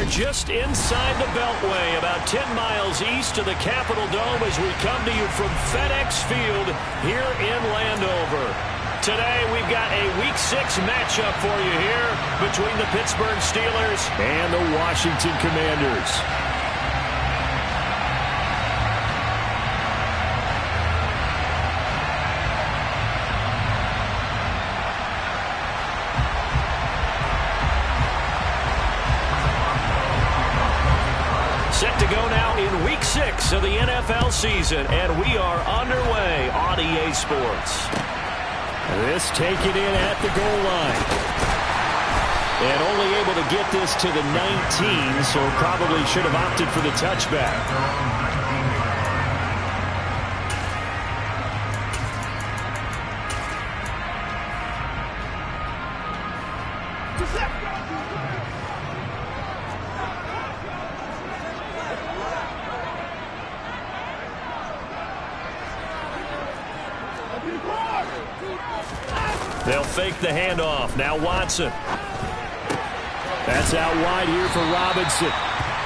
are just inside the Beltway, about 10 miles east of the Capitol Dome as we come to you from FedEx Field here in Landover. Today we've got a Week 6 matchup for you here between the Pittsburgh Steelers and the Washington Commanders. Set to go now in Week 6 of the NFL season, and we are underway on EA Sports. This taken in at the goal line. And only able to get this to the 19, so probably should have opted for the touchback. They'll fake the handoff. Now Watson. That's out wide here for Robinson.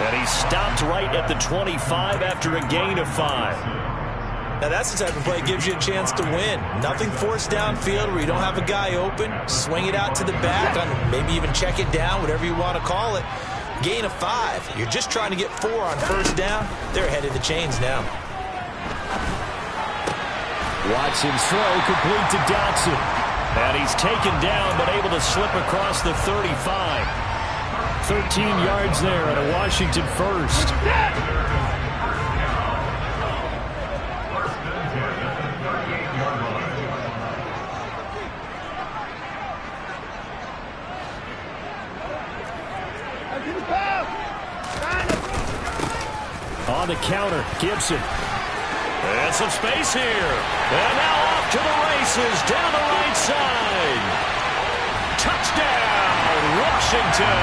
And he stopped right at the 25 after a gain of 5. Now that's the type of play that gives you a chance to win. Nothing forced downfield where you don't have a guy open. Swing it out to the back, maybe even check it down, whatever you want to call it. Gain of 5. You're just trying to get 4 on first down. They're ahead of the chains now. Watson's throw complete to Dotson. And he's taken down, but able to slip across the 35. 13 yards there and a Washington first. On the counter, Gibson. And some space here. And now off to the races down the right side. Touchdown, Washington.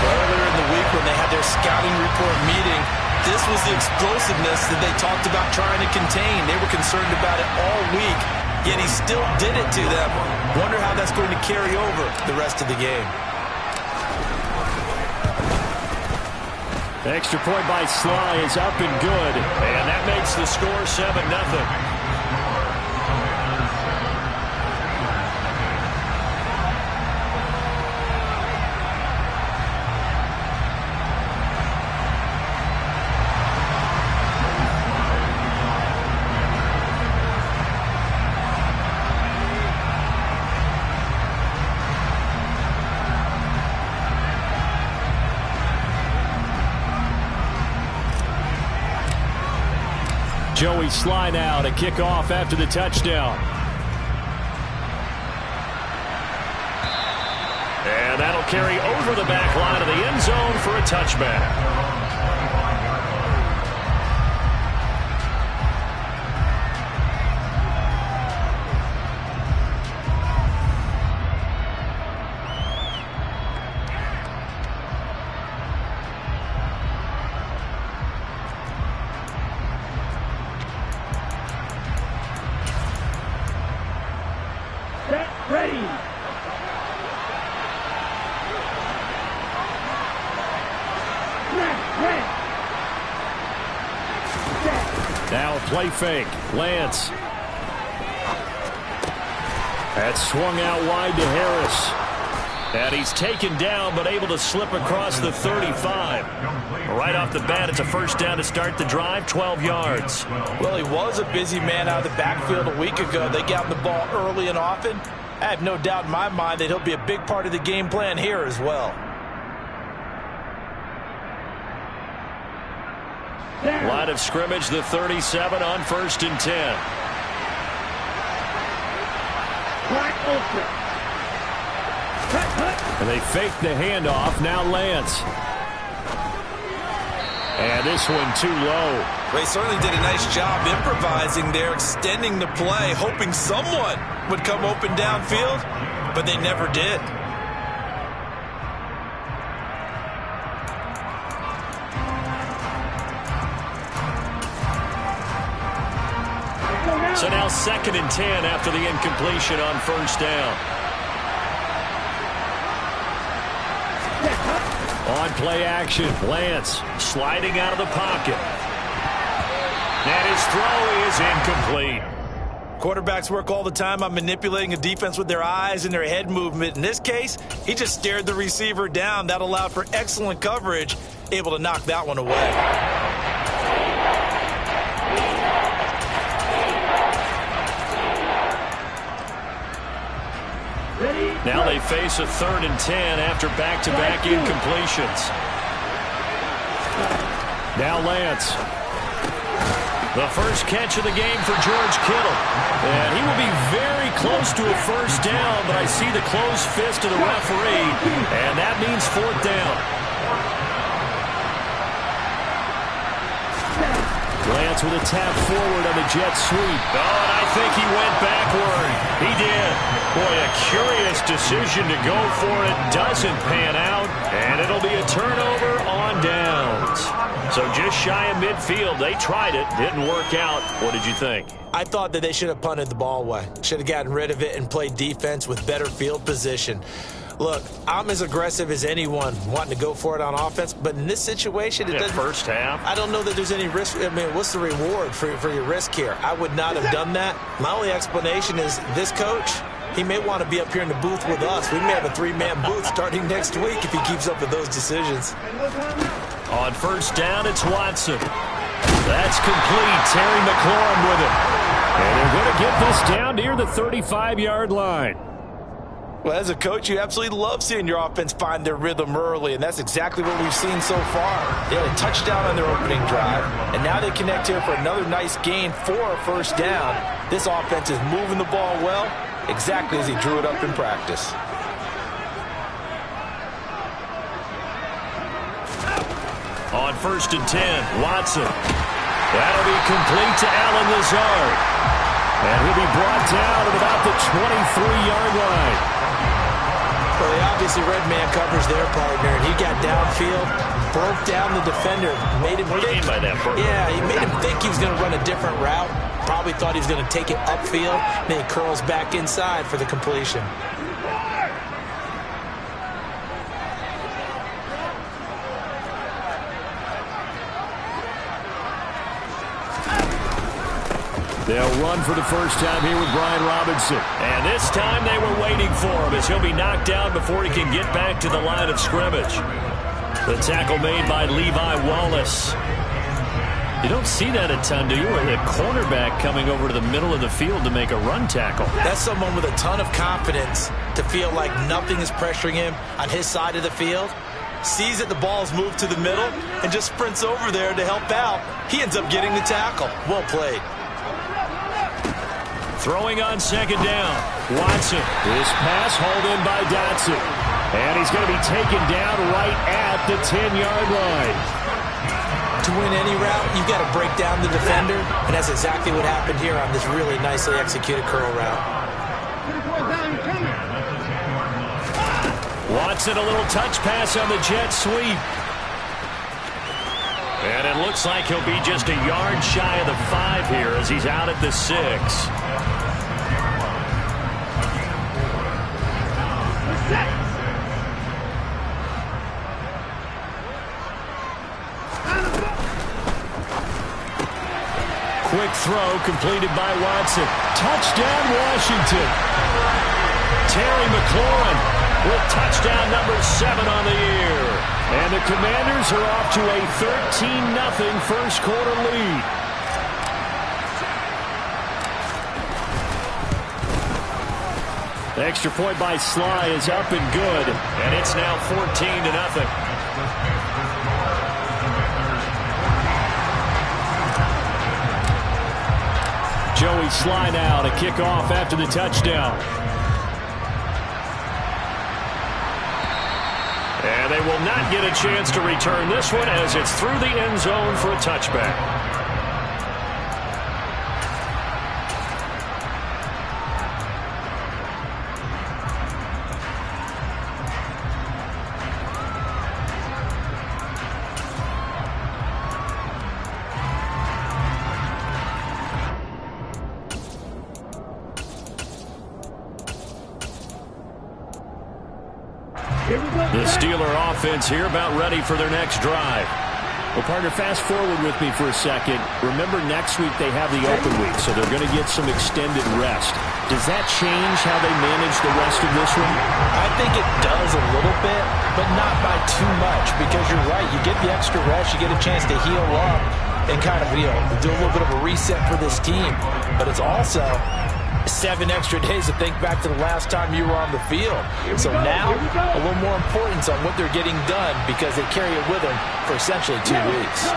Earlier in the week when they had their scouting report meeting, this was the explosiveness that they talked about trying to contain. They were concerned about it all week, yet he still did it to them. Wonder how that's going to carry over the rest of the game. Extra point by Sly is up and good. And that makes the score 7-0. Joey Sly now to kick off after the touchdown. And that'll carry over the back line of the end zone for a touchback. Now play fake. Lance. That's swung out wide to Harris. And he's taken down but able to slip across the 35. Right off the bat, it's a first down to start the drive, 12 yards. Well, he was a busy man out of the backfield a week ago. They got him the ball early and often. I have no doubt in my mind that he'll be a big part of the game plan here as well. Line of scrimmage, the 37 on 1st and 10. And they fake the handoff. Now Lance. And this one too low. They certainly did a nice job improvising there, extending the play, hoping someone would come open downfield, but they never did. So now 2nd and 10 after the incompletion on 1st down. On play action, Lance sliding out of the pocket. And his throw is incomplete. Quarterbacks work all the time on manipulating a defense with their eyes and their head movement. In this case, he just stared the receiver down. That allowed for excellent coverage, able to knock that one away. Now they face a 3rd and 10 after back-to-back incompletions. Now Lance. The first catch of the game for George Kittle. And he will be very close to a first down, but I see the closed fist of the referee, and that means 4th down. Lance with a tap forward on the jet sweep. Oh, and I think he went backward. He did. Boy, a curious decision to go for it. Doesn't pan out, and it'll be a turnover on downs. So just shy of midfield. They tried it. Didn't work out. What did you think? I thought that they should have punted the ball away. Should have gotten rid of it and played defense with better field position. Look, I'm as aggressive as anyone wanting to go for it on offense, but in this situation, it doesn't. First half. I don't know that there's any risk. I mean, what's the reward for your risk here? I would not have done that. My only explanation is this coach, he may want to be up here in the booth with us. We may have a 3-man booth starting next week if he keeps up with those decisions. On first down, it's Watson. That's complete. Terry McLaurin with it. And they're going to get this down near the 35-yard line. Well, as a coach, you absolutely love seeing your offense find their rhythm early, and that's exactly what we've seen so far. They had a touchdown on their opening drive, and now they connect here for another nice gain for a first down. This offense is moving the ball well, exactly as he drew it up in practice. On first and 10, Watson. That'll be complete to Allen Lazard. And he'll be brought down at about the 23-yard line. Well, they obviously read man coverage their partner, and he got downfield, broke down the defender, made him What do you mean by that, Bert? Yeah, he made him think he was going to run a different route. Probably thought he was going to take it upfield, then he curls back inside for the completion. They'll run for the first time here with Brian Robinson. And this time they were waiting for him as he'll be knocked down before he can get back to the line of scrimmage. The tackle made by Levi Wallace. You don't see that a ton, do you? A cornerback coming over to the middle of the field to make a run tackle. That's someone with a ton of confidence to feel like nothing is pressuring him on his side of the field. Sees that the ball's moved to the middle and just sprints over there to help out. He ends up getting the tackle. Well played. Throwing on second down. Watson. This pass hauled in by Dotson. And he's going to be taken down right at the 10-yard line. To win any route, you've got to break down the defender, and that's exactly what happened here on this really nicely executed curl route. Watson, a little touch pass on the jet sweep. And it looks like he'll be just a yard shy of the 5 here as he's out at the 6. Quick throw completed by Watson. Touchdown, Washington. Terry McLaurin with touchdown number 7 on the year. And the Commanders are off to a 13-0 first quarter lead. The extra point by Sly is up and good. And it's now 14-0. Joey Sly now to kick off after the touchdown. And they will not get a chance to return this one as it's through the end zone for a touchback. The Steeler offense here about ready for their next drive. Well, partner, fast forward with me for a second. Remember, next week they have the open week, so they're going to get some extended rest. Does that change how they manage the rest of this one? I think it does a little bit, but not by too much, because you're right. You get the extra rest, you get a chance to heal up and kind of, do a little bit of a reset for this team. But it's also 7 extra days to think back to the last time you were on the field. So now, a little more importance on what they're getting done because they carry it with them for essentially 2 weeks.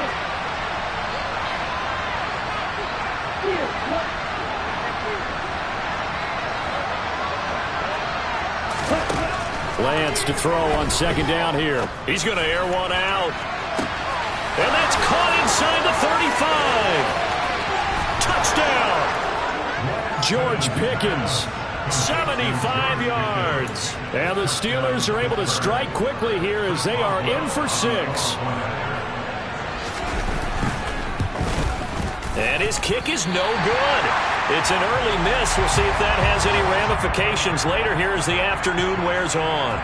Lance to throw on second down here. He's going to air one out. And that's caught inside the 35. Touchdown. George Pickens, 75 yards. And the Steelers are able to strike quickly here as they are in for 6. And his kick is no good. It's an early miss. We'll see if that has any ramifications later here as the afternoon wears on.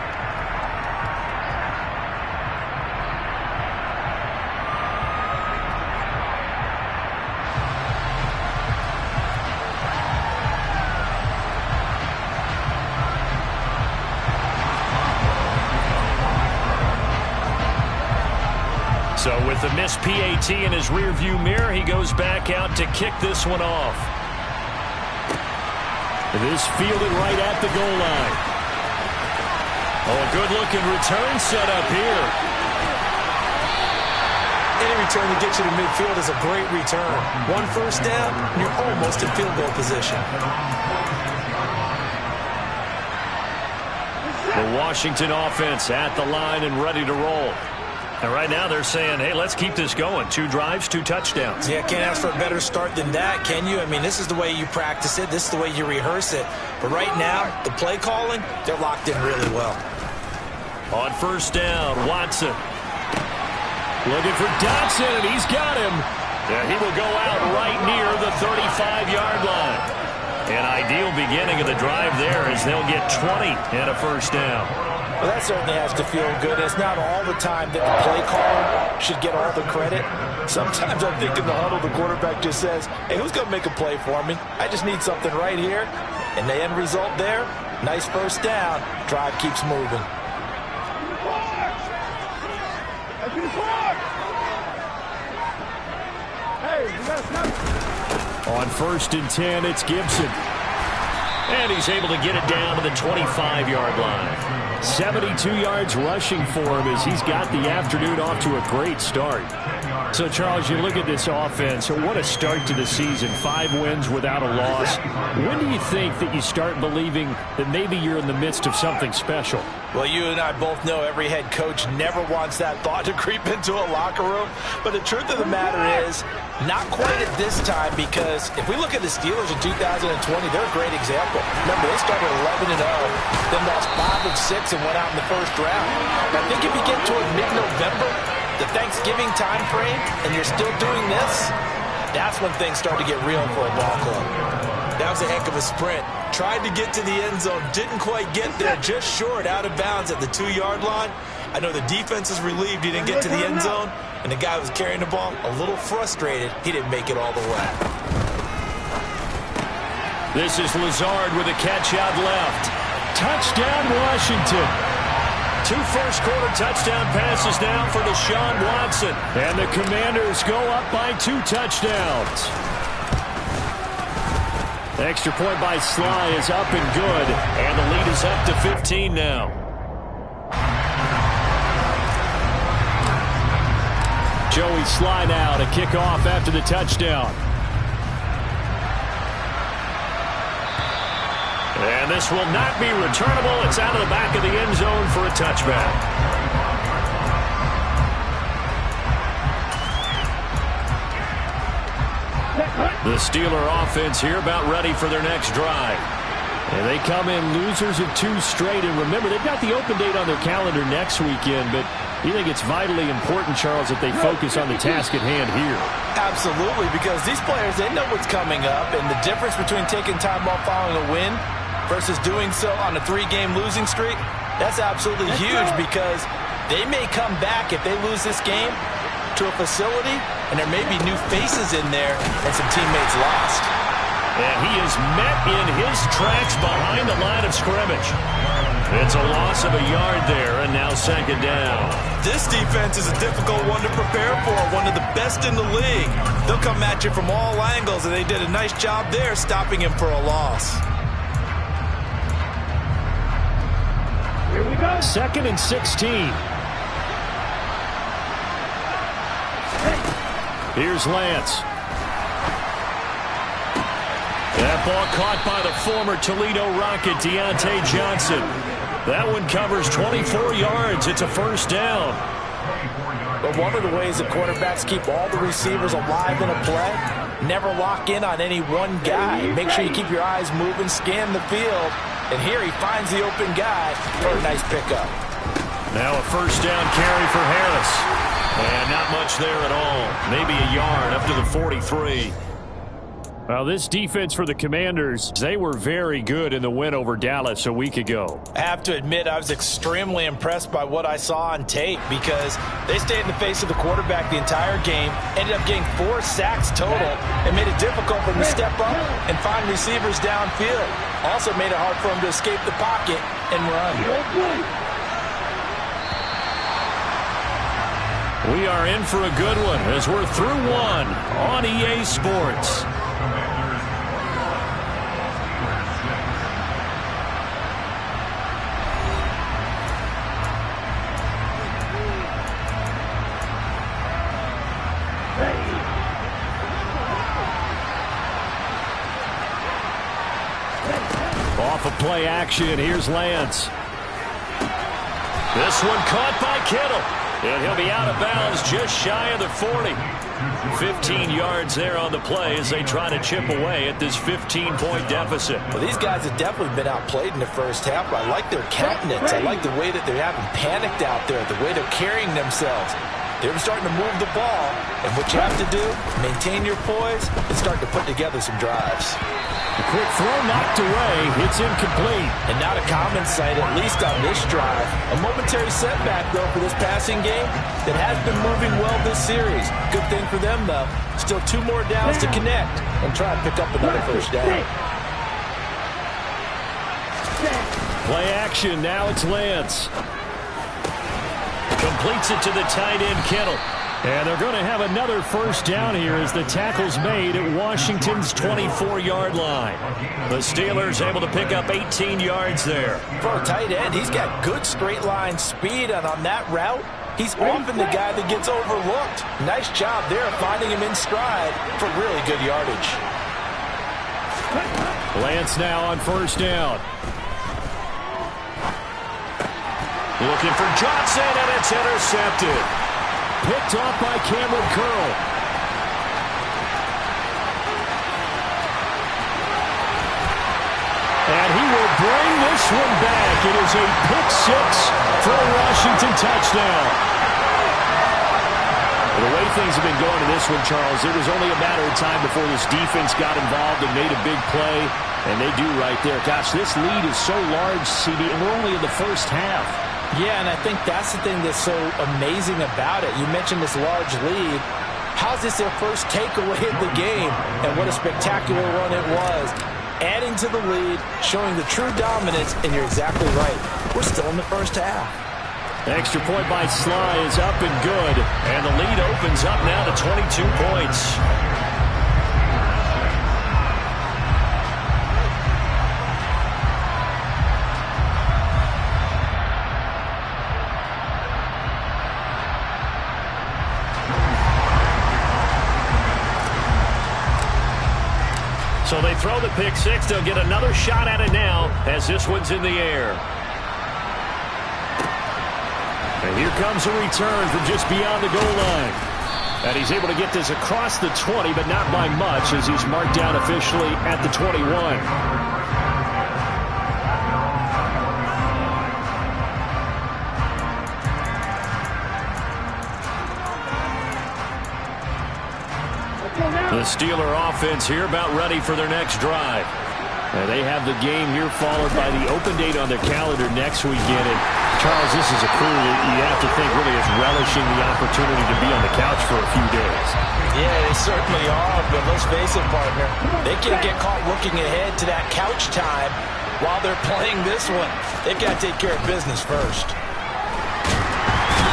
So with the missed PAT in his rearview mirror, he goes back out to kick this one off. This fielded right at the goal line. Oh, a good-looking return set up here. Any return that gets you to midfield is a great return. 1 first down, and you're almost in field goal position. The Washington offense at the line and ready to roll. And right now they're saying, hey, let's keep this going. 2 drives, 2 touchdowns. Yeah, can't ask for a better start than that, can you? I mean, this is the way you practice it. This is the way you rehearse it. But right now, the play calling, they're locked in really well. On first down, Watson. Looking for Dotson, and he's got him. Yeah, he will go out right near the 35-yard line. An ideal beginning of the drive there as they'll get 20 and a first down. Well, that certainly has to feel good. It's not all the time that the play caller should get all the credit. Sometimes I think in the huddle, the quarterback just says, hey, who's going to make a play for me? I just need something right here. And the end result there, nice first down. Drive keeps moving. On first and 10, it's Gibson. And he's able to get it down to the 25-yard line. 72 yards rushing for him as he's got the afternoon off to a great start. So, Charles, you look at this offense, what a start to the season. 5 wins without a loss. When do you think that you start believing that maybe you're in the midst of something special? Well, you and I both know every head coach never wants that thought to creep into a locker room. But the truth of the matter is, not quite at this time, because if we look at the Steelers in 2020, they're a great example. Remember, they started 11-0, then lost 5 of 6 and went out in the first round. I think if you get toward mid-November, the Thanksgiving time frame, and you're still doing this, that's when things start to get real for a ball club. That was a heck of a sprint. Tried to get to the end zone, didn't quite get there, just short, out of bounds at the 2-yard line. I know the defense is relieved he didn't get to the end zone, and the guy who was carrying the ball, a little frustrated, he didn't make it all the way. This is Lazard with a catch out left. Touchdown, Washington. 2 first-quarter touchdown passes now for Deshaun Watson. And the Commanders go up by 2 touchdowns. Extra point by Sly is up and good. And the lead is up to 15 now. Joey Sly now to kick off after the touchdown. And this will not be returnable. It's out of the back of the end zone for a touchback. The Steeler offense here about ready for their next drive. And they come in losers of 2 straight. And remember, they've got the open date on their calendar next weekend. But you think it's vitally important, Charles, that they focus on the task at hand here? Absolutely, because these players, they know what's coming up. And the difference between taking time off following a win versus doing so on a 3-game losing streak, That's absolutely huge because they may come back if they lose this game to a facility, and there may be new faces in there and some teammates lost. And he is met in his tracks behind the line of scrimmage. It's a loss of a yard there, and now second down. This defense is a difficult one to prepare for, one of the best in the league. They'll come at you from all angles, and they did a nice job there stopping him for a loss. Here we go. 2nd and 16. Here's Lance. That ball caught by the former Toledo Rocket, Deontay Johnson. That one covers 24 yards. It's a first down. But one of the ways that quarterbacks keep all the receivers alive in a play, never lock in on any one guy. Make sure you keep your eyes moving, scan the field. And here he finds the open guy for a nice pickup. Now a first down carry for Harris. And not much there at all. Maybe a yard up to the 43. Well, this defense for the Commanders, they were very good in the win over Dallas a week ago. I have to admit, I was extremely impressed by what I saw on tape because they stayed in the face of the quarterback the entire game, ended up getting 4 sacks total, and made it difficult for them to step up and find receivers downfield. Also made it hard for them to escape the pocket and run. We are in for a good one as we're through one on EA Sports. Off of play action, here's Lance. This one caught by Kittle. And he'll be out of bounds just shy of the 40. 15 yards there on the play as they try to chip away at this 15-point deficit. Well, these guys have definitely been outplayed in the first half. I like their countenance. I like the way that they're having panicked out there, the way they're carrying themselves. They're starting to move the ball, and what you have to do, maintain your poise and start to put together some drives. A quick throw knocked away. It's incomplete. And not a common sight, at least on this drive. A momentary setback, though, for this passing game that has been moving well this series. Good thing for them, though. Still 2 more downs to connect and try and pick up another first down. Play action. Now it's Lance. Completes it to the tight end, Kittle. And they're going to have another first down here as the tackle's made at Washington's 24-yard line. The Steelers able to pick up 18 yards there. For a tight end, he's got good straight line speed, and on that route, he's often the guy that gets overlooked. Nice job there finding him in stride for really good yardage. Lance now on first down. Looking for Johnson, and it's intercepted. Picked off by Cameron Curl. And he will bring this one back. It is a pick-6 for a Washington touchdown. The way things have been going in this one, Charles, it was only a matter of time before this defense got involved and made a big play. And they do right there. Gosh, this lead is so large, CD, and we're only in the first half. Yeah, and I think that's the thing that's so amazing about it. You mentioned this large lead. How's this their first takeaway of the game? And what a spectacular run it was. Adding to the lead, showing the true dominance, and you're exactly right. We're still in the first half. Extra point by Sly is up and good. And the lead opens up now to 22 points. So they throw the pick-6. They'll get another shot at it now as this one's in the air. And here comes a return from just beyond the goal line. And he's able to get this across the 20, but not by much as he's marked down officially at the 21. The Steeler offense here about ready for their next drive. They have the game here followed by the open date on their calendar next weekend. And Charles, this is a crew that you have to think really is relishing the opportunity to be on the couch for a few days. Yeah, they certainly are, but let's face it, partner. They can't get caught looking ahead to that couch time while they're playing this one. They've got to take care of business first.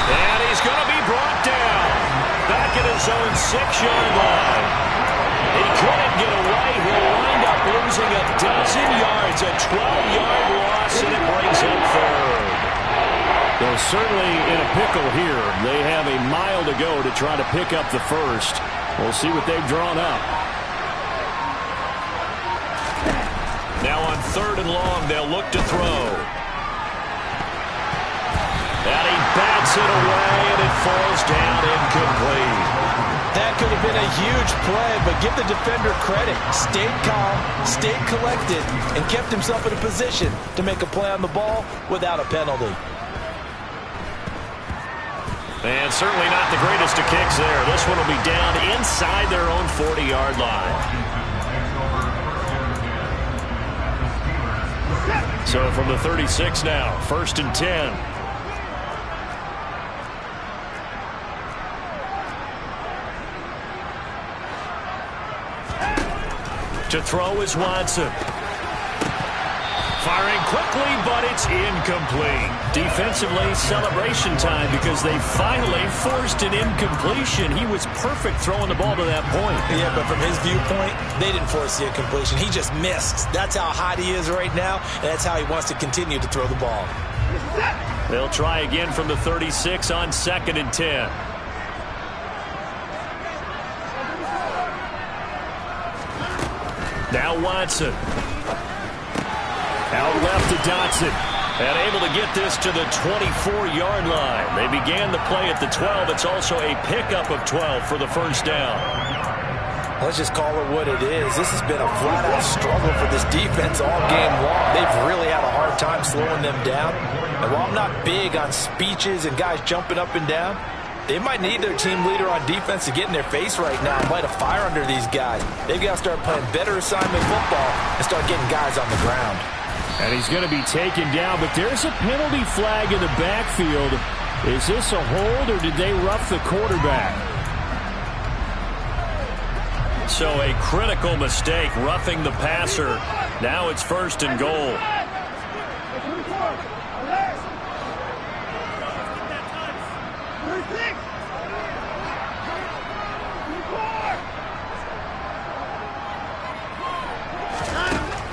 And he's going to be brought down. Back at his own 6-yard line. He couldn't get away. He'll wind up losing a dozen yards. A 12-yard loss, and it brings him third. They're certainly in a pickle here. They have a mile to go to try to pick up the first. We'll see what they've drawn up. Now on 3rd and long, they'll look to throw. And he bats it away, and it falls down incomplete. That could have been a huge play, but give the defender credit. Stayed calm, stayed collected, and kept himself in a position to make a play on the ball without a penalty. And certainly not the greatest of kicks there. This one will be down inside their own 40-yard line. So from the 36 now, 1st and 10. To throw is Watson. Firing quickly, but it's incomplete. Defensively, celebration time because they finally forced an incompletion. He was perfect throwing the ball to that point. Yeah, but from his viewpoint, they didn't force the incompletion. He just missed. That's how hot he is right now, and that's how he wants to continue to throw the ball. They'll try again from the 36 on 2nd and 10. Now Watson. Out left to Dotson. And able to get this to the 24-yard line. They began the play at the 12. It's also a pickup of 12 for the first down. Let's just call it what it is. This has been a flat-out struggle for this defense all game long. They've really had a hard time slowing them down. And while I'm not big on speeches and guys jumping up and down, they might need their team leader on defense to get in their face right now and light a fire under these guys. They've got to start playing better assignment football and start getting guys on the ground. And he's going to be taken down, but there's a penalty flag in the backfield. Is this a hold, or did they rough the quarterback? So a critical mistake, roughing the passer. Now it's 1st and goal.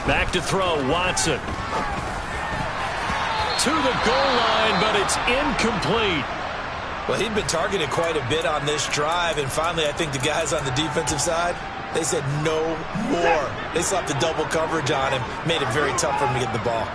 Back to throw, Watson. To the goal line, but it's incomplete. Well, he'd been targeted quite a bit on this drive, and finally I think the guys on the defensive side, they said no more. They slapped the double coverage on him, made it very tough for him to get the ball.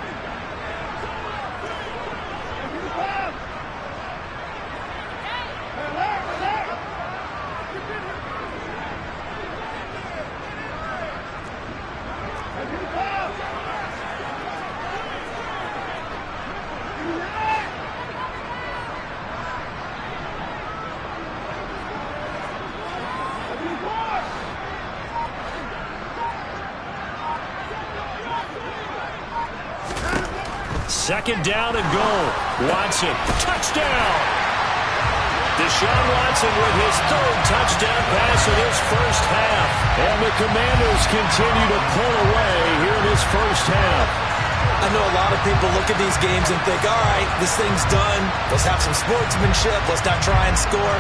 Second down and goal. Watson, touchdown! Deshaun Watson with his 3rd touchdown pass in his first half. And the Commanders continue to pull away here in this first half. I know a lot of people look at these games and think, all right, this thing's done. Let's have some sportsmanship. Let's not try and score.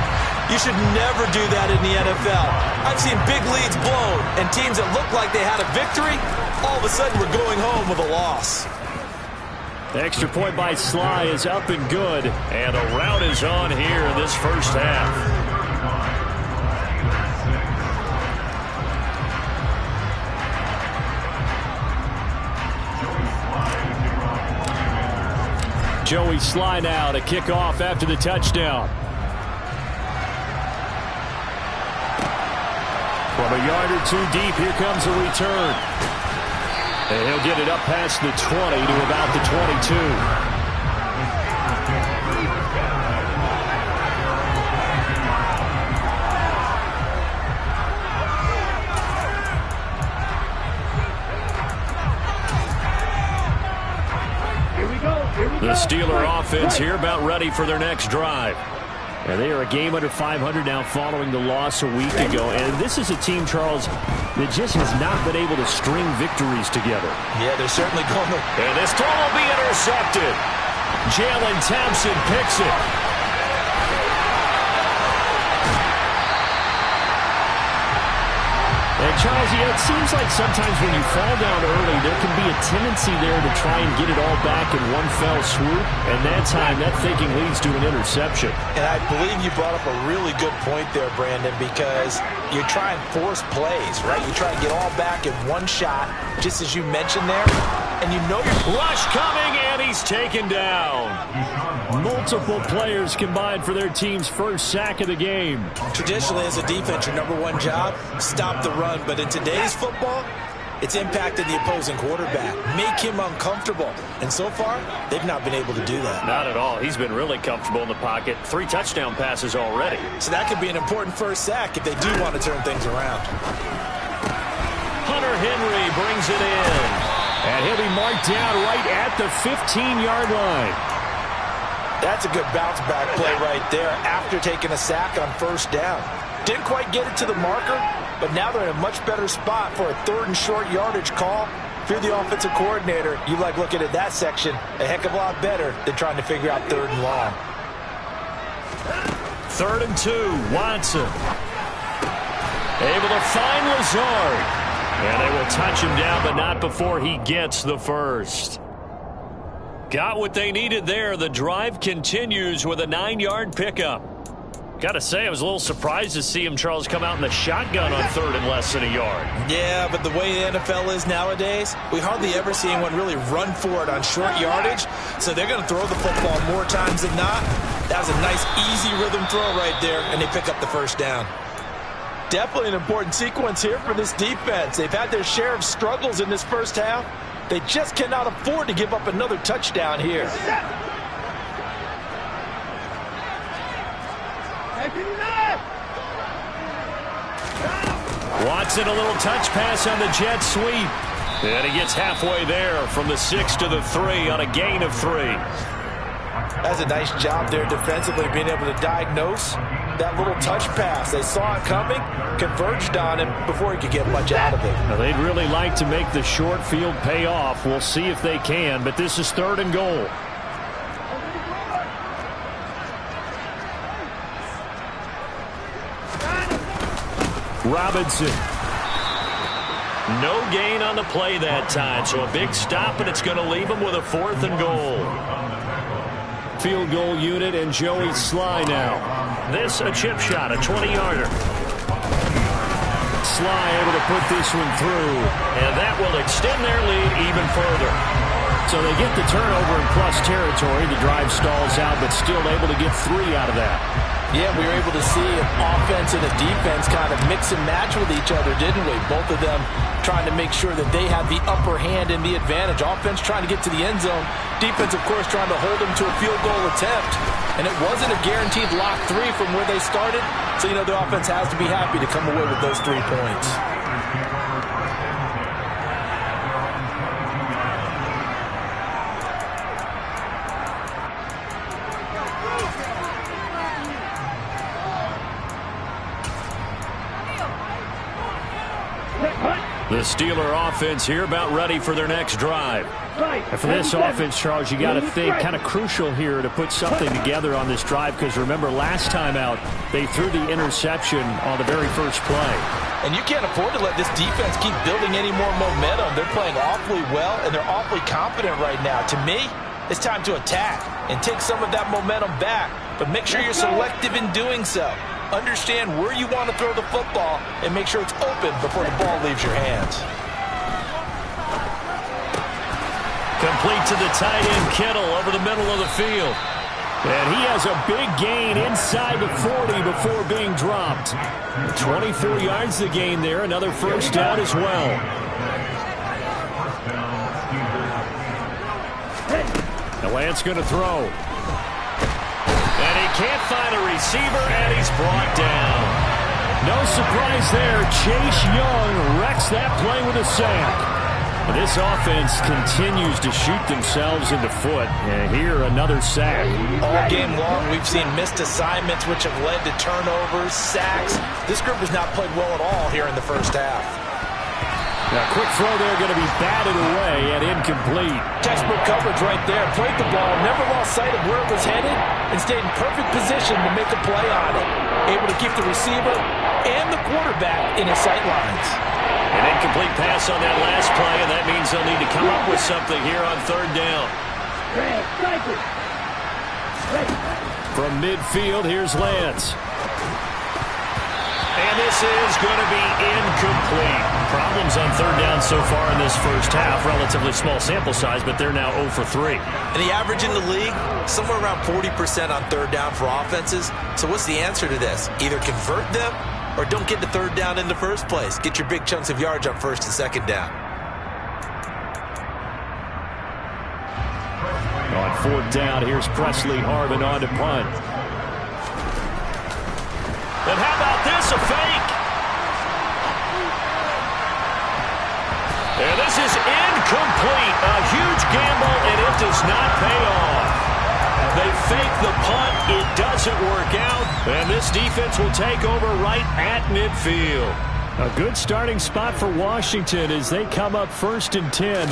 You should never do that in the NFL. I've seen big leads blown and teams that looked like they had a victory, all of a sudden we're going home with a loss. The extra point by Sly is up and good, and a rout is on here in this first half. Joey Sly now to kick off after the touchdown. From a yard or two deep, here comes a return. And he'll get it up past the 20 to about the 22. The Steeler offense here about ready for their next drive. And they are a game under 500 now following the loss a week ago. And this is a team, Charles, that just has not been able to string victories together. Yeah, they're certainly going to. And this throw will be intercepted. Jalen Thompson picks it. And Charles, it seems like sometimes when you fall down early, there can be a tendency there to try and get it all back in one fell swoop. And that time, that thinking leads to an interception. And I believe you brought up a really good point there, Brandon, because you try and force plays, right? You try and get all back in one shot, just as you mentioned there. And you know you're... Rush coming, and he's taken down. Multiple players combined for their team's first sack of the game. Traditionally, as a defense, your number one job, stop the run. But in today's football, it's impacted the opposing quarterback. Make him uncomfortable. And so far, they've not been able to do that. Not at all. He's been really comfortable in the pocket. 3 touchdown passes already. So that could be an important first sack if they do want to turn things around. Hunter Henry brings it in. And he'll be marked down right at the 15-yard line. That's a good bounce-back play right there after taking a sack on first down. Didn't quite get it to the marker, but now they're in a much better spot for a 3rd and short yardage call. If you're the offensive coordinator, you like looking at that section a heck of a lot better than trying to figure out 3rd and long. 3rd and 2, Watson. Able to find Lazard. And they will touch him down, but not before he gets the first. Got what they needed there. The drive continues with a 9-yard pickup. Got to say, I was a little surprised to see him, Charles, come out in the shotgun on 3rd and less than a yard. Yeah, but the way the NFL is nowadays, we hardly ever see anyone really run for it on short yardage. So they're going to throw the football more times than not. That was a nice, easy rhythm throw right there, and they pick up the first down. Definitely an important sequence here for this defense. They've had their share of struggles in this first half. They just cannot afford to give up another touchdown here. Watson, a little touch pass on the jet sweep. And he gets halfway there from the 6 to the 3 on a gain of 3. That's a nice job there defensively, being able to diagnose that little touch pass. They saw it coming, converged on him before he could get much out of it. Now, they'd really like to make the short field pay off. We'll see if they can, but this is 3rd and goal. Robinson. No gain on the play that time, so a big stop, and it's going to leave him with a 4th and goal. Field goal unit and Joey Sly now. This a chip shot, a 20-yarder. Sly able to put this one through, and that will extend their lead even further. So they get the turnover in plus territory. The drive stalls out, but still able to get 3 out of that. Yeah, we were able to see an offense and a defense kind of mix and match with each other, didn't we? Both of them trying to make sure that they have the upper hand and the advantage. Offense trying to get to the end zone. Defense, of course, trying to hold them to a field goal attempt. And it wasn't a guaranteed lock 3 from where they started. So, you know, the offense has to be happy to come away with those 3 points. The Steeler offense here about ready for their next drive. And for this offense, Charles, you got to think kind of crucial here to put something together on this drive, because remember last time out they threw the interception on the very first play. And you can't afford to let this defense keep building any more momentum. They're playing awfully well, and they're awfully confident right now. To me, it's time to attack and take some of that momentum back, but make sure you're selective in doing so. Understand where you want to throw the football and make sure it's open before the ball leaves your hands. Complete to the tight end, Kittle, over the middle of the field. And he has a big gain inside the 40 before being dropped. 24 yards to gain there, another first down as well. Now Lance going to throw. And he can't find a receiver, and he's brought down. No surprise there. Chase Young wrecks that play with a sack. This offense continues to shoot themselves in the foot. And here, another sack. All game long, we've seen missed assignments, which have led to turnovers, sacks. This group has not played well at all here in the first half. Now, quick throw there, going to be batted away and incomplete. Textbook coverage right there. Played the ball, never lost sight of where it was headed, and stayed in perfect position to make a play on it. Able to keep the receiver and the quarterback in his sight lines. An incomplete pass on that last play, and that means they'll need to come up with something here on third down. From midfield, here's Lance. And this is going to be incomplete. Problems on third down so far in this first half. Relatively small sample size, but they're now 0 for 3. And the average in the league, somewhere around 40% on third down for offenses. So what's the answer to this? Either convert them or don't get the third down in the first place. Get your big chunks of yards on first and second down. On fourth down, here's Presley Harvin on to punt. And how about this, a fake? And this is incomplete. A huge gamble, and it does not pay off. They fake the punt. It doesn't work out. And this defense will take over right at midfield. A good starting spot for Washington as they come up 1st and 10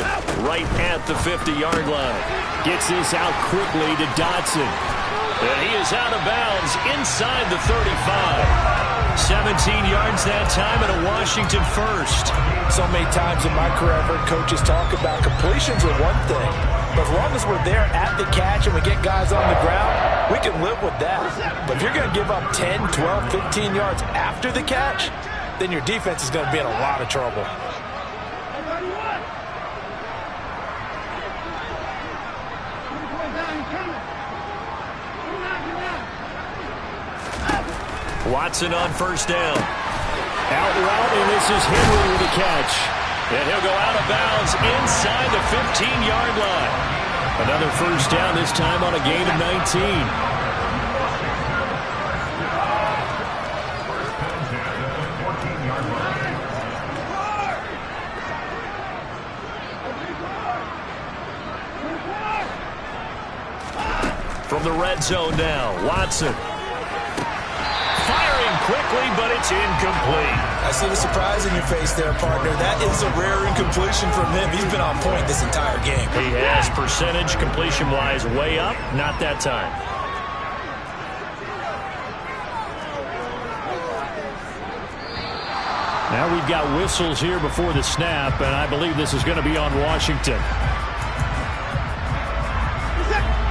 right at the 50-yard line. Gets this out quickly to Dotson. And he is out of bounds inside the 35. 17 yards that time and a Washington first. So many times in my career I've heard coaches talk about completions are one thing. But as long as we're there at the catch and we get guys on the ground, we can live with that. But if you're going to give up 10, 12, 15 yards after the catch, then your defense is going to be in a lot of trouble. Watson on first down. Out route, and this is Henry with a catch. And he'll go out of bounds inside the 15-yard line. Another first down, this time on a gain of 19. From the red zone now, Watson. Firing quickly, but it's incomplete. I see the surprise in your face there, partner. That is a rare incompletion from him. He's been on point this entire game. He has percentage completion-wise way up. Not that time. Now we've got whistles here before the snap, and I believe this is going to be on Washington.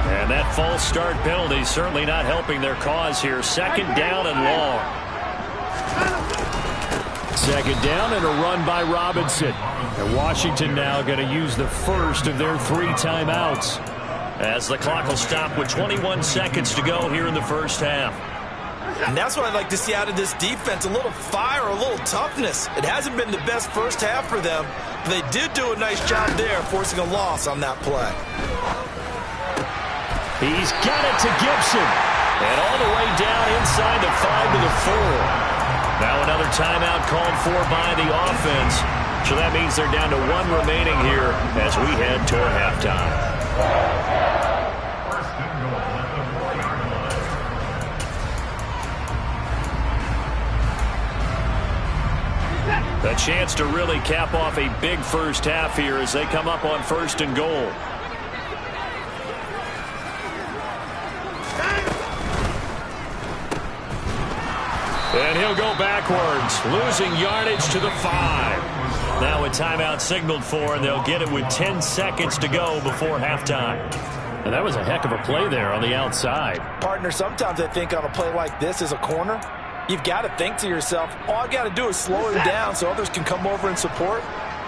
And that false start penalty certainly not helping their cause here. Second down and long. Second down and a run by Robinson. And Washington now going to use the first of their 3 timeouts. As the clock will stop with 21 seconds to go here in the first half. And that's what I'd like to see out of this defense. A little fire, a little toughness. It hasn't been the best first half for them, but they did do a nice job there forcing a loss on that play. He's got it to Gibson. And all the way down inside the 5 to the 4. Now another timeout called for by the offense. So that means they're down to 1 remaining here as we head toward halftime. A chance to really cap off a big first half here as they come up on 1st and goal. And he'll go backwards, losing yardage to the 5. Now a timeout signaled for, and they'll get it with 10 seconds to go before halftime. And that was a heck of a play there on the outside. Partner, sometimes I think on a play like this as a corner, you've got to think to yourself, all I got to do is slow him down so others can come over and support.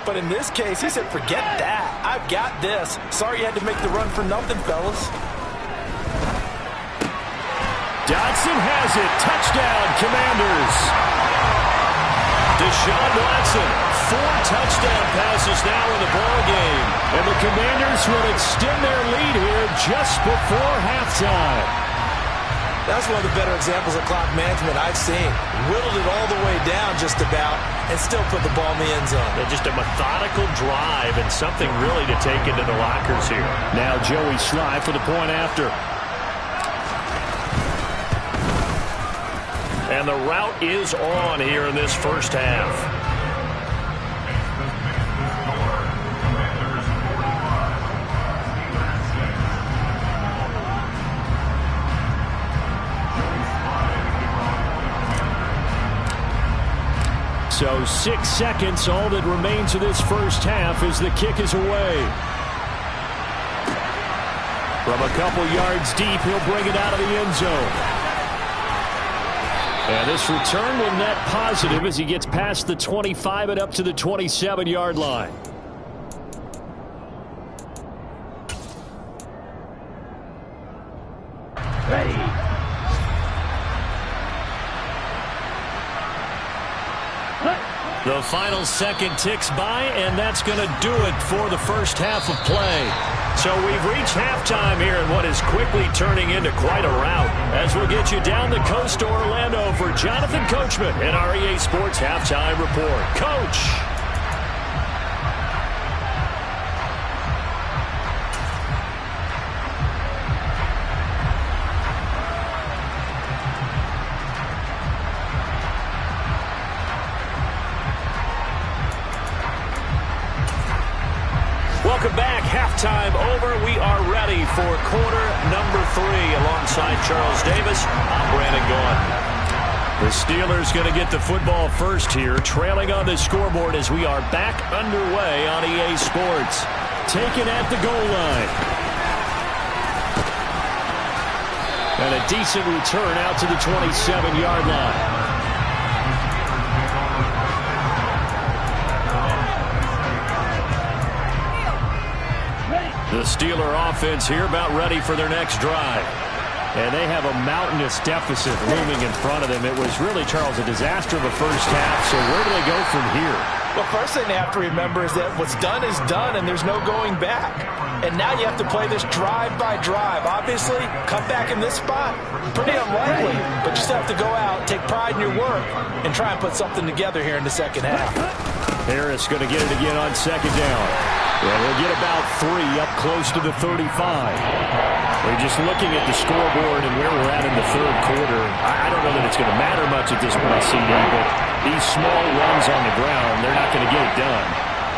But in this case, he said, forget that. I've got this. Sorry you had to make the run for nothing, fellas. Dotson has it. Touchdown, Commanders. Deshaun Watson, 4 touchdown passes now in the ball game. And the Commanders will extend their lead here just before halftime. That's one of the better examples of clock management I've seen. Whittled it all the way down just about and still put the ball in the end zone. Yeah, just a methodical drive and something really to take into the lockers here. Now Joey Sly for the point after. And the route is on here in this first half. So 6 seconds, all that remains of this first half as the kick is away. From a couple yards deep, he'll bring it out of the end zone. And this return will net positive as he gets past the 25 and up to the 27-yard line. Ready. The final second ticks by, and that's going to do it for the first half of play. So we've reached halftime here in what is quickly turning into quite a rout. As we'll get you down the coast to Orlando for Jonathan Coachman in our EA Sports Halftime Report. Coach! Welcome back. Halftime over. We are ready for quarter number 3. Alongside Charles Davis, I'm Brandon Gaughan. The Steelers going to get the football first here, trailing on the scoreboard as we are back underway on EA Sports. Taken at the goal line. And a decent return out to the 27-yard line. The Steeler offense here about ready for their next drive. And they have a mountainous deficit looming in front of them. It was really, Charles, a disaster of a first half. So where do they go from here? Well, first thing they have to remember is that what's done is done, and there's no going back. And now you have to play this drive by drive. Obviously, come back in this spot, pretty unlikely. But you still have to go out, take pride in your work, and try and put something together here in the second half. Harris going to get it again on second down. Yeah, we'll get about 3 up close to the 35. We're just looking at the scoreboard and where we're at in the third quarter. I don't know that it's going to matter much at this point, CD, but these small runs on the ground, they're not going to get it done.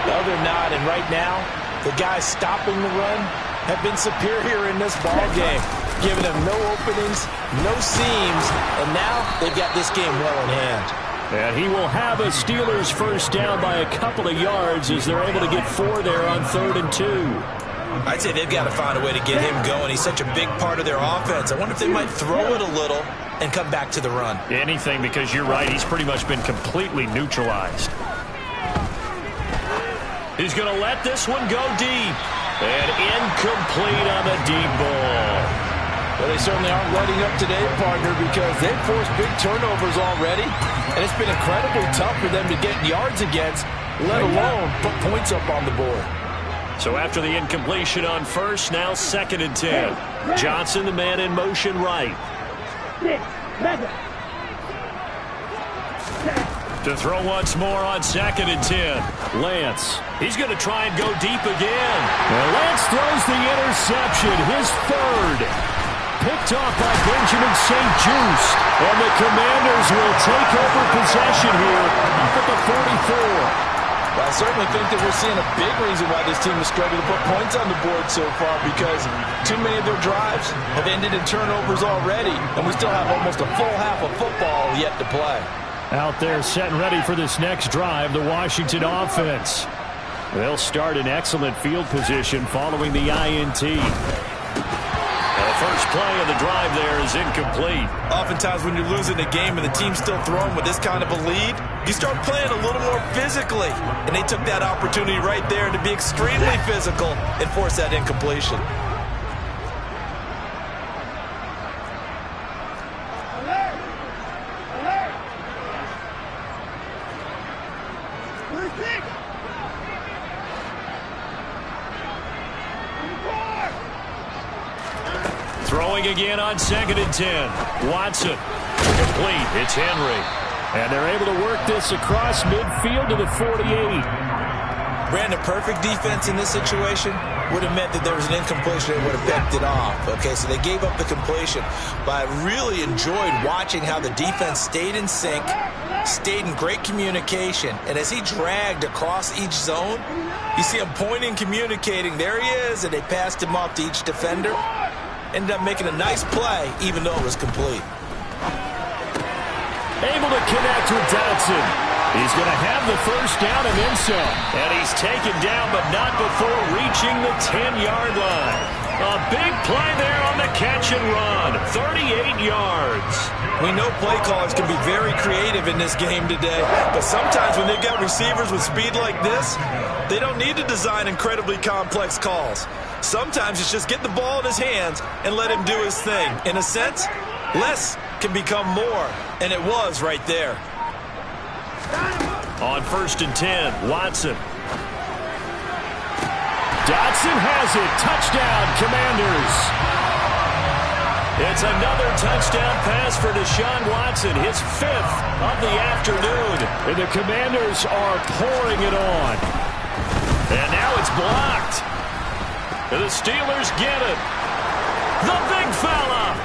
No, they're not. And right now, the guys stopping the run have been superior in this ball game, giving them no openings, no seams, and now they've got this game well in hand. And he will have a Steelers first down by a couple of yards as they're able to get 4 there on 3rd and 2. I'd say they've got to find a way to get him going. He's such a big part of their offense. I wonder if they might throw it a little and come back to the run. Anything, because you're right. He's pretty much been completely neutralized. He's going to let this one go deep. And incomplete on the deep ball. Well, they certainly aren't letting up today, partner, because they've forced big turnovers already. And it's been incredibly tough for them to get yards against, let alone put points up on the board. So after the incompletion on first, now 2nd and 10. Johnson, the man in motion right. To throw once more on 2nd and 10. Lance, he's going to try and go deep again. And Lance throws the interception, his 3rd. Picked off by Benjamin St. Just. And the Commanders will take over possession here at the 44. Well, I certainly think that we're seeing a big reason why this team is struggling to put points on the board so far, because too many of their drives have ended in turnovers already, and we still have almost a full half of football yet to play. Out there set and ready for this next drive, the Washington offense. They'll start in excellent field position following the INT. The first play of the drive there is incomplete. Oftentimes when you're losing a game and the team's still throwing with this kind of a lead, you start playing a little more physically. And they took that opportunity right there to be extremely physical and force that incompletion. Throwing again on 2nd and 10. Watson. Complete. It's Henry. And they're able to work this across midfield to the 48. Brandon, perfect defense in this situation would have meant that there was an incompletion that would have picked it off. Okay, so they gave up the completion. But I really enjoyed watching how the defense stayed in sync, stayed in great communication. And as he dragged across each zone, you see him pointing, communicating. There he is, and they passed him off to each defender. Ended up making a nice play, even though it was complete. Able to connect with Dodson. He's going to have the first down and then some. And he's taken down, but not before reaching the 10-yard line. A big play there on the catch and run. 38 yards. We know play callers can be very creative in this game today, but sometimes when they've got receivers with speed like this, they don't need to design incredibly complex calls. Sometimes it's just get the ball in his hands and let him do his thing. In a sense, less can become more, and it was right there. On 1st and 10, Watson. Dodson has it. Touchdown, Commanders. It's another touchdown pass for Deshaun Watson, his 5th of the afternoon. And the Commanders are pouring it on. And now it's blocked. And the Steelers get it. The big fella.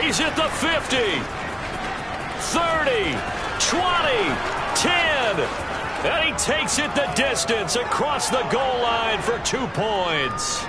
He's at the 50, 30, 20, 10. And he takes it the distance across the goal line for 2 points.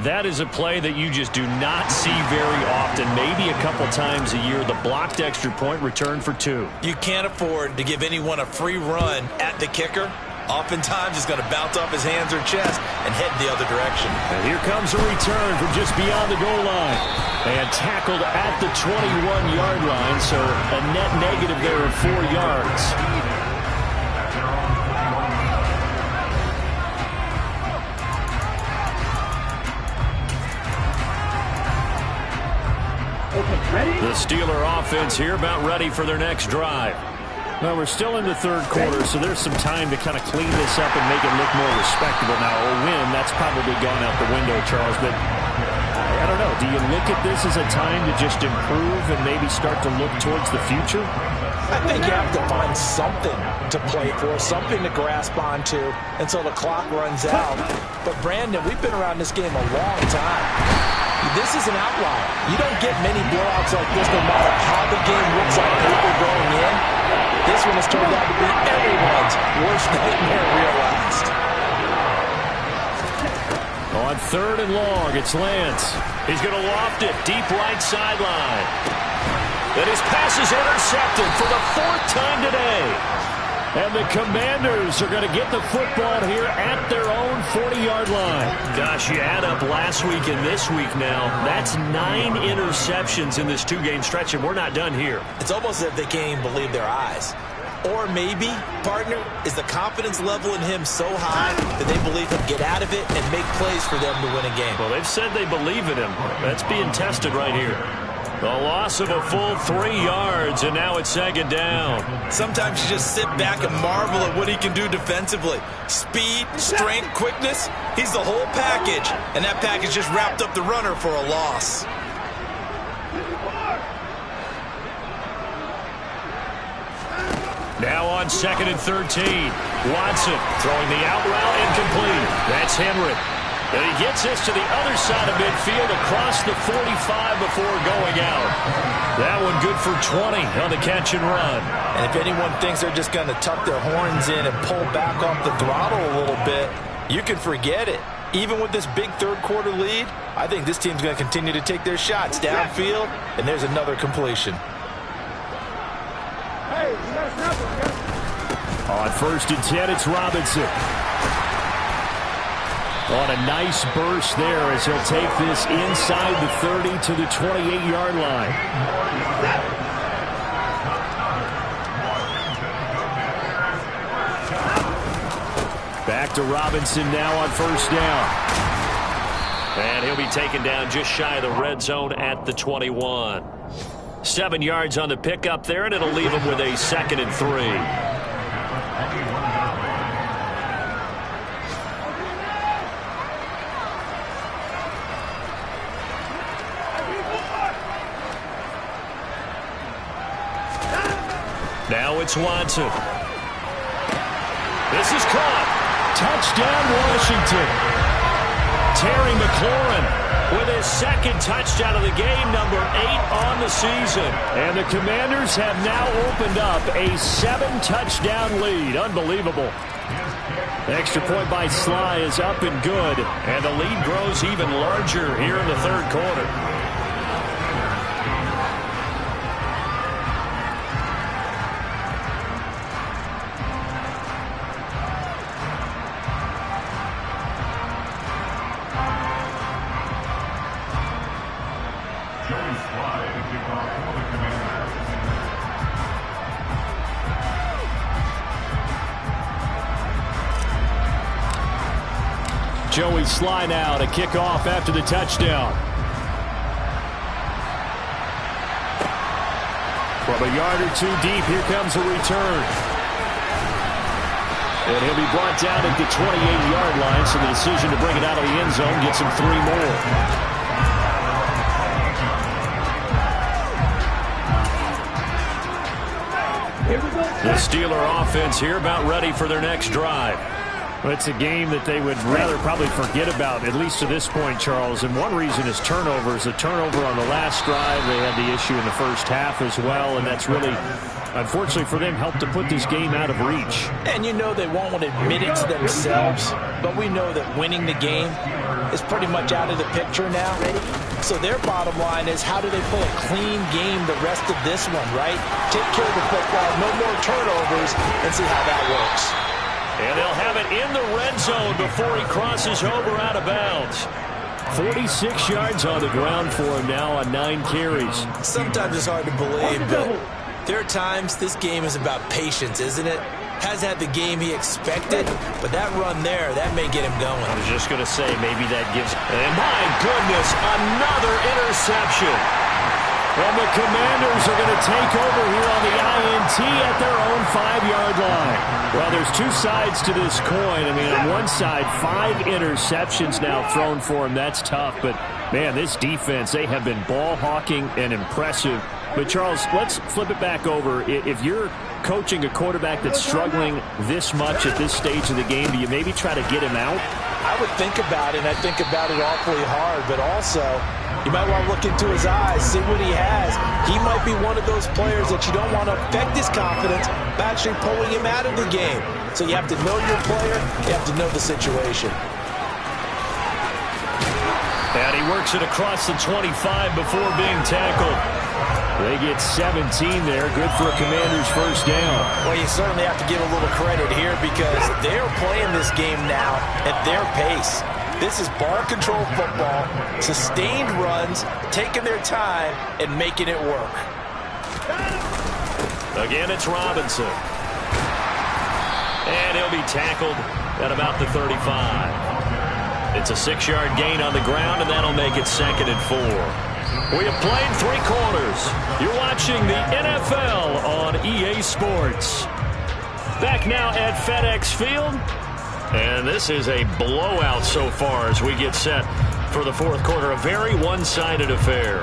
That is a play that you just do not see very often. Maybe a couple times a year, the blocked extra point return for 2. You can't afford to give anyone a free run at the kicker. Oftentimes, he's going to bounce off his hands or chest and head the other direction. And here comes a return from just beyond the goal line. And tackled at the 21-yard line, so a net negative there of 4 yards. The Steeler offense here about ready for their next drive. Well, we're still in the 3rd quarter, so there's some time to kind of clean this up and make it look more respectable. Now, a win, that's probably gone out the window, Charles, but I don't know. Do you look at this as a time to just improve and maybe start to look towards the future? I think you have to find something to play for, something to grasp onto until the clock runs out. But, Brandon, we've been around this game a long time. This is an outlier. You don't get many blowouts like this no matter how the game looks on paper going in. This one has turned out to be everyone's worst nightmare realized. On 3rd and long, it's Lance. He's going to loft it deep right sideline. And his pass is intercepted for the 4th time today. And the Commanders are going to get the football here at their own 40-yard line. Gosh, you add up last week and this week now. That's 9 interceptions in this 2-game stretch, and we're not done here. It's almost as if they can't even believe their eyes. Or maybe, partner, is the confidence level in him so high that they believe he'll get out of it and make plays for them to win a game. Well, they've said they believe in him. That's being tested right here. The loss of a full 3 yards, and now it's 2nd down. Sometimes you just sit back and marvel at what he can do defensively. Speed, strength, quickness, he's the whole package. And that package just wrapped up the runner for a loss. Now on 2nd and 13. Watson throwing the out route incomplete. That's Henry. And he gets this to the other side of midfield across the 45 before going out. That one good for 20 on the catch and run. And if anyone thinks they're just going to tuck their horns in and pull back off the throttle a little bit, you can forget it. Even with this big 3rd quarter lead, I think this team's going to continue to take their shots downfield, and there's another completion. On 1st and 10, it's Robinson. On a nice burst there as he'll take this inside the 30 to the 28-yard line. Back to Robinson now on 1st down. And he'll be taken down just shy of the red zone at the 21. 7 yards on the pickup there, and it'll leave him with a 2nd and 3. it's Watson. This is caught. Touchdown, Washington. Terry McLaurin with his second touchdown of the game, number 8 on the season. And the Commanders have now opened up a 7-touchdown lead. Unbelievable. The extra point by Sly is up and good. And the lead grows even larger here in the third quarter. Joey Sly now to kick off after the touchdown. From a yard or two deep, here comes a return. And he'll be brought down at the 28-yard line, so the decision to bring it out of the end zone gets him 3 more. The Steeler offense here about ready for their next drive. Well, it's a game that they would rather probably forget about, at least to this point, Charles. And one reason is turnovers. The turnover on the last drive, they had the issue in the first half as well, and that's really, unfortunately for them, helped to put this game out of reach. And you know they won't want to admit it to themselves, but we know that winning the game is pretty much out of the picture now. So their bottom line is, how do they play a clean game the rest of this one, right? Take care of the football, no more turnovers, and see how that works. And they'll have it in the red zone before he crosses over out of bounds. 46 yards on the ground for him now on 9 carries. Sometimes it's hard to believe, but there are times this game is about patience, isn't it? Has had the game he expected, but that run there, that may get him going. I was just going to say, maybe that gives... And my goodness, another interception. And the Commanders are going to take over here on the INT at their own 5-yard line. Well, there's 2 sides to this coin. I mean, on one side, 5 interceptions now thrown for him. That's tough. But, man, this defense, they have been ball hawking and impressive. But, Charles, let's flip it back over. If you're coaching a quarterback that's struggling this much at this stage of the game, do you maybe try to get him out? I would think about it, and I think about it awfully hard. But also, you might want to look into his eyes, see what he has. He might be one of those players that you don't want to affect his confidence by actually pulling him out of the game. So you have to know your player. You have to know the situation. And he works it across the 25 before being tackled. They get 17 there. Good for a Commander's first down. Well, you certainly have to give a little credit here because they're playing this game now at their pace. This is ball control football, sustained runs, taking their time, and making it work. Again, it's Robinson. And he'll be tackled at about the 35. It's a 6-yard gain on the ground, and that'll make it 2nd and 4. We have played 3 quarters. You're watching the NFL on EA Sports. Back now at FedEx Field. And this is a blowout so far as we get set for the 4th quarter. A very one-sided affair.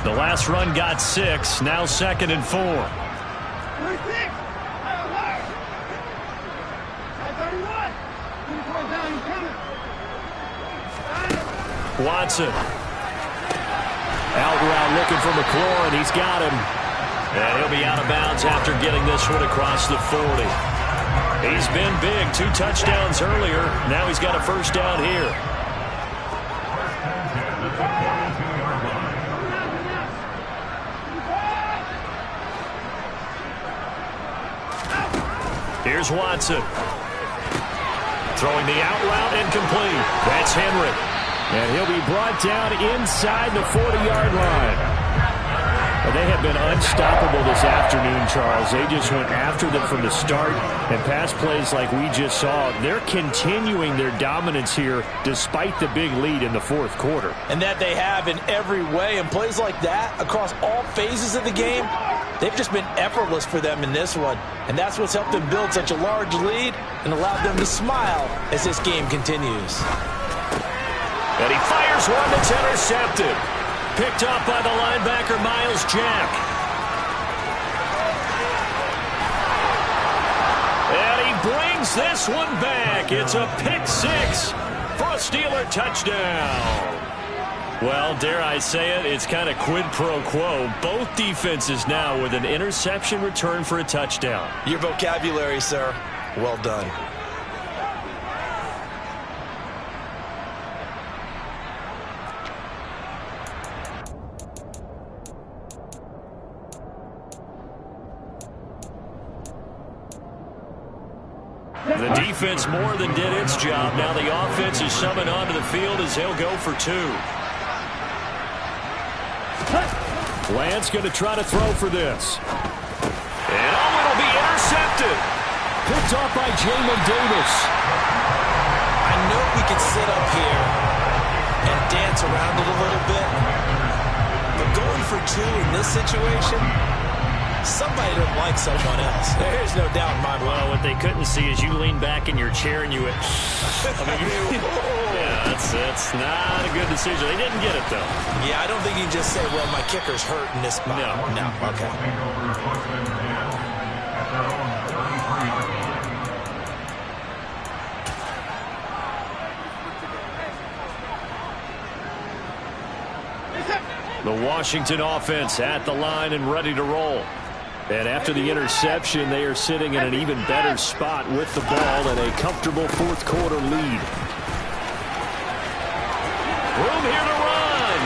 The last run got 6. Now 2nd and 4. Watson. Out route looking for McLaurin. He's got him. And he'll be out of bounds after getting this one across the 40. He's been big. 2 touchdowns earlier. Now he's got a first down here. Here's Watson. Throwing the out route incomplete. That's Henry. And he'll be brought down inside the 40-yard line. Well, they have been unstoppable this afternoon, Charles. They just went after them from the start, and pass plays like we just saw. They're continuing their dominance here despite the big lead in the 4th quarter. And that they have in every way. And plays like that across all phases of the game, they've just been effortless for them in this one. And that's what's helped them build such a large lead and allowed them to smile as this game continues. And he fires one that's intercepted. Picked up by the linebacker, Miles Jack. And he brings this one back. It's a pick six for a Steeler touchdown. Well, dare I say it, it's kind of quid pro quo. Both defenses now with an interception return for a touchdown. Your vocabulary, sir. Well done. The defense more than did its job. Now the offense is summoned onto the field as he'll go for two. Lance going to try to throw for this. And it'll be intercepted. Picked off by Jamin Davis. I know we could sit up here and dance around it a little bit, but going for two in this situation, somebody don't like someone else. There's no doubt in my mind. Well, what they couldn't see is you lean back in your chair and you went, yeah, that's not a good decision. They didn't get it, though. Yeah, I don't think you can just say, well, my kicker's hurt in this spot. No, okay. The Washington offense at the line and ready to roll. And after the interception, they are sitting in an even better spot with the ball and a comfortable fourth quarter lead. Room here to run.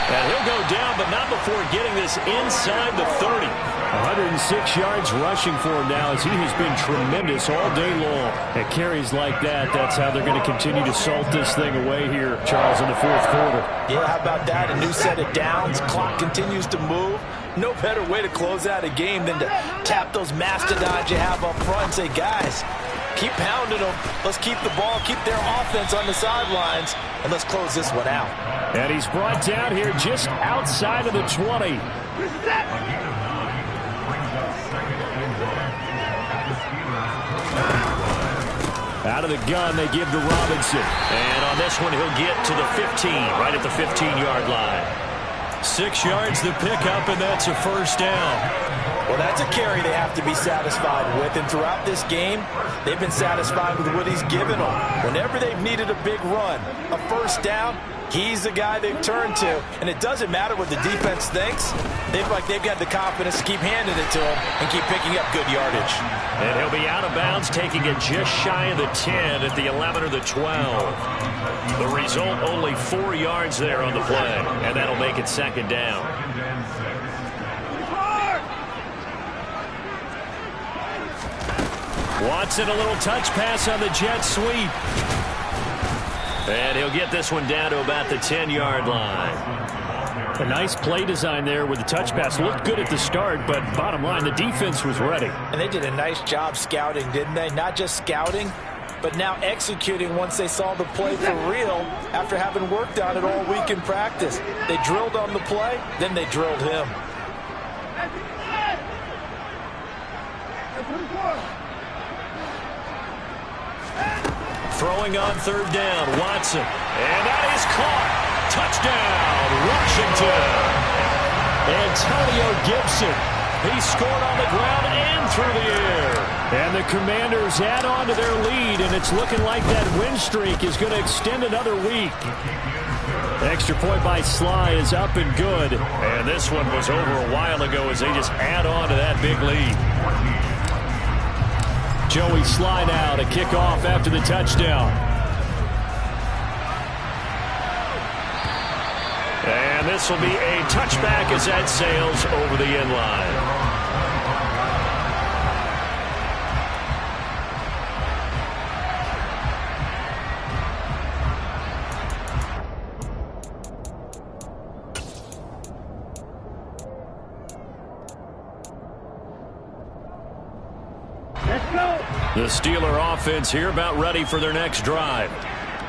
And he'll go down, but not before getting this inside the 30. 106 yards rushing for him now as he has been tremendous all day long. At carries like that, that's how they're going to continue to salt this thing away here, Charles, in the fourth quarter. Yeah, how about that? A new set of downs. Clock continues to move. No better way to close out a game than to tap those mastodons you have up front and say, guys, keep pounding them. Let's keep the ball, keep their offense on the sidelines, and let's close this one out. And he's brought down here just outside of the 20. Out of the gun, they give to Robinson. And on this one, he'll get to the 15, right at the 15-yard line. 6 yards the pickup, and that's a first down. Well, that's a carry they have to be satisfied with. And throughout this game, they've been satisfied with what he's given them. Whenever they've needed a big run, a first down, he's the guy they've turned to. And it doesn't matter what the defense thinks. They've got the confidence to keep handing it to him and keep picking up good yardage. And he'll be out of bounds, taking it just shy of the 10 at the 11 or the 12. The result, only 4 yards there on the play. And that'll make it second down. Watson, a little touch pass on the jet sweep. And he'll get this one down to about the 10-yard line. A nice play design there with the touch pass. Looked good at the start, but bottom line, the defense was ready. And they did a nice job scouting, didn't they? Not just scouting, but now executing once they saw the play for real after having worked on it all week in practice. They drilled on the play, then they drilled him. Throwing on third down, Watson. And that is caught. Touchdown, Washington. Antonio Gibson. He scored on the ground and through the air. And the Commanders add on to their lead, and it's looking like that win streak is going to extend another week. Extra point by Sly is up and good. And this one was over a while ago as they just add on to that big lead. Joey Sly now to kick off after the touchdown. And this will be a touchback as that sails over the end line. The Steeler offense here about ready for their next drive.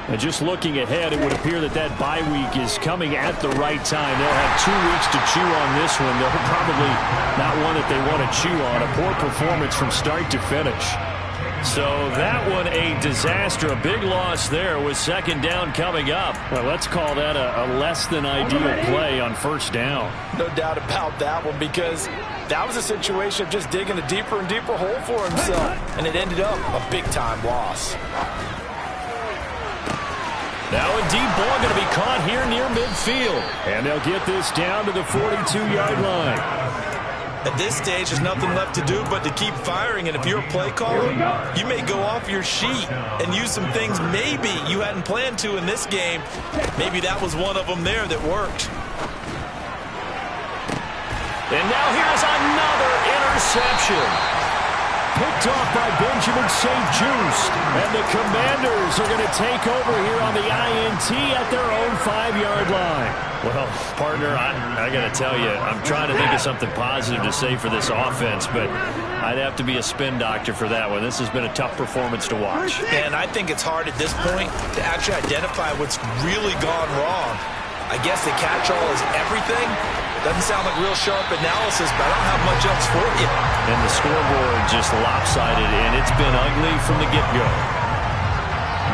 And just looking ahead, it would appear that that bye week is coming at the right time. They'll have 2 weeks to chew on this one. They'll probably not one that they want to chew on. A poor performance from start to finish. So that one a disaster, a big loss there with second down coming up. Well, let's call that a less than ideal play on first down. No doubt about that one, because that was a situation of just digging a deeper and deeper hole for himself, and it ended up a big-time loss. Now a deep ball going to be caught here near midfield, and they'll get this down to the 42-yard line. At this stage, there's nothing left to do but to keep firing, and if you're a play caller, you may go off your sheet and use some things maybe you hadn't planned to in this game. Maybe that was one of them there that worked. And now here's another interception. Picked off by Benjamin St. Just. And the Commanders are going to take over here on the INT at their own 5-yard line. Well, partner, I got to tell you, I'm trying to think of something positive to say for this offense, but I'd have to be a spin doctor for that one. This has been a tough performance to watch. And I think it's hard at this point to actually identify what's really gone wrong. I guess the catch-all is everything. Doesn't sound like real sharp analysis, but I don't have much else for you. And the scoreboard just lopsided, and it's been ugly from the get-go.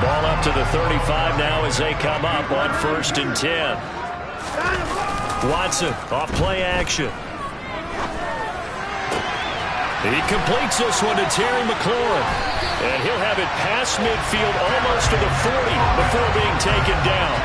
Ball up to the 35 now as they come up on 1st and 10. Watson off play action. He completes this one to Terry McLaurin. And he'll have it past midfield almost to the 40 before being taken down.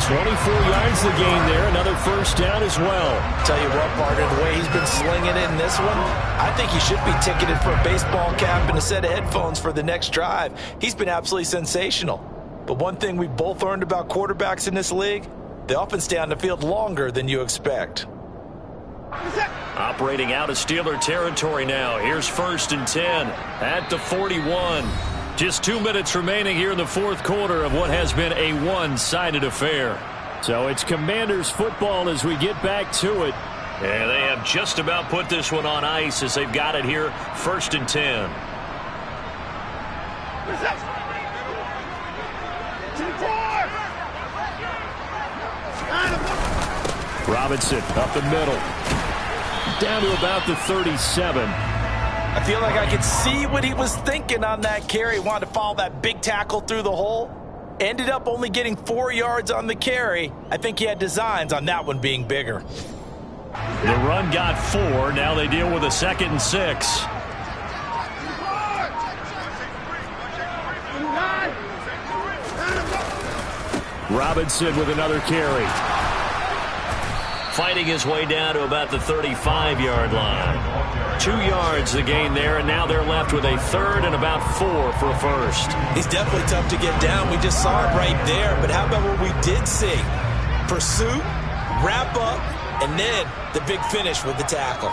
24 yards the gain there. Another first down as well. Tell you what, partner, the way he's been slinging it in this one, I think he should be ticketed for a baseball cap and a set of headphones for the next drive. He's been absolutely sensational. But one thing we've both learned about quarterbacks in this league, they often stay on the field longer than you expect. Operating out of Steeler territory now. Here's 1st and 10 at the 41. Just 2 minutes remaining here in the fourth quarter of what has been a one-sided affair. So it's Commanders football as we get back to it. And they have just about put this one on ice as they've got it here, 1st and 10. Robinson up the middle. Down to about the 37. I feel like I could see what he was thinking on that carry. He wanted to follow that big tackle through the hole. Ended up only getting 4 yards on the carry. I think he had designs on that one being bigger. The run got 4. Now they deal with a 2nd and 6. Robinson with another carry. Fighting his way down to about the 35-yard line. 2 yards the gain there, and now they're left with a 3rd and about 4 for a first. He's definitely tough to get down. We just saw it right there. But how about what we did see? Pursuit, wrap up, and then the big finish with the tackle.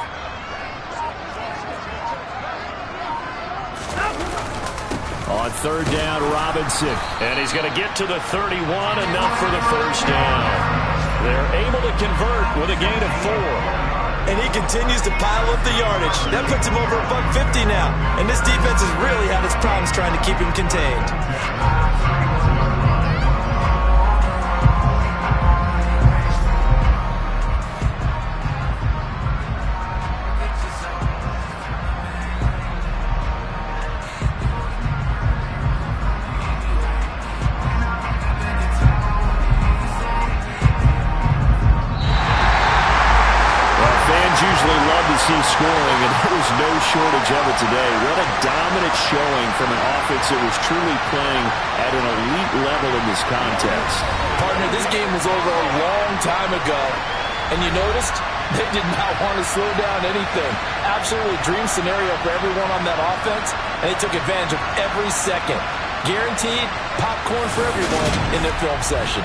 On 3rd down, Robinson. And he's going to get to the 31, enough for the first down. They're able to convert with a gain of 4. And he continues to pile up the yardage. That puts him over $150 now. And this defense has really had its problems trying to keep him contained. Scoring, and there was no shortage of it today. What a dominant showing from an offense that was truly playing at an elite level in this contest. Partner, this game was over a long time ago, and you noticed they did not want to slow down anything. Absolutely dream scenario for everyone on that offense, and they took advantage of every second. Guaranteed popcorn for everyone in their film session.